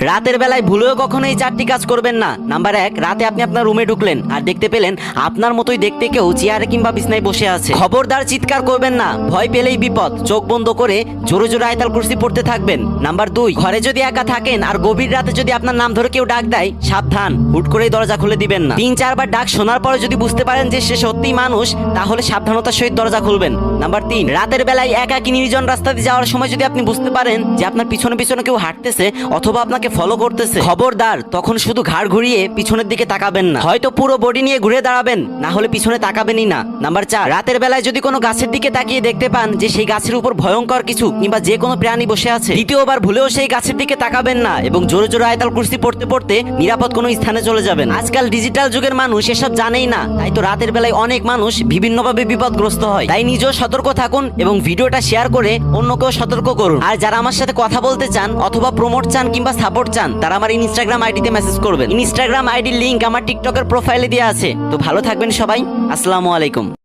রাতের বেলায় ভুলেও কখনো এই 4টি কাজ করবেন না। নাম্বার 1, রাতে আপনি আপনার রুমে ঢুকলেন আর দেখতে পেলেন আপনার মতোই দেখতে কেউ চেয়ারে কিংবা বিছনায় বসে আছে। খবরদার চিৎকার করবেন না, ভয় পেলেই বিপদ। চোখ বন্ধ করে জোরে জোরে আয়াতুল কুরসি পড়তে থাকবেন। নাম্বার 2, ঘরে যদি একা থাকেন আর গভীর রাতে যদি আপনার নাম ধরে কেউ ডাক দেয়, সাবধান, হুট করেই দরজা খুলে দিবেন না। 3-4 বার ডাক শোনার পরে যদি বুঝতে পারেন যে সে সত্যিই মানুষ, তাহলে সাবধানতার সহিত দরজা খুলবেন। নাম্বার 3, রাতের বেলায় একাকী নির্জন রাস্তা দিয়ে যাওয়ার সময় যদি আপনি বুঝতে পারেন যে আপনার পিছনে পিছনে কেউ হাঁটতেছে অথবা আপনাকে ফলো করতেছে, খবরদার, তখন শুধু ঘাড় ঘুরিয়ে পিছনের দিকে তাকাবেন না, হয়তো পুরো বডি নিয়ে ঘুরে দাঁড়াবেন, না হলে পিছনে তাকাবেনই না। নাম্বার 4, রাতের বেলায় যদি কোনো গাছের দিকে তাকিয়ে দেখতে পান যে সেই গাছের উপর ভয়ঙ্কর কিছু কিংবা যে কোনো প্রাণী বসে আছে, দ্বিতীয়বার ভুলেও সেই গাছের দিকে তাকাবেন না এবং জোরে জোরে আয়াতুল কুরসি পড়তে পড়তে নিরাপদ কোনো স্থানে চলে যাবেন। আজকাল ডিজিটাল যুগের মানুষ এসব জানেই না, তাই তো রাতের বেলায় অনেক মানুষ বিভিন্নভাবে বিপদগ্রস্ত হয়। তাই নিজেও সতর্ক থাকুন এবং ভিডিওটা শেয়ার করে অন্যকেও সতর্ক করুন। আর যারা আমার সাথে কথা বলতে চান অথবা প্রমোট চান কিংবা সাপোর্ট চান, তারা আমার ইনস্টাগ্রাম আইডিতে মেসেজ করবেন। ইনস্টাগ্রাম আইডির লিংক আমার টিকটকের প্রোফাইলে দেওয়া আছে। তো ভালো থাকবেন সবাই। আসসালামু আলাইকুম।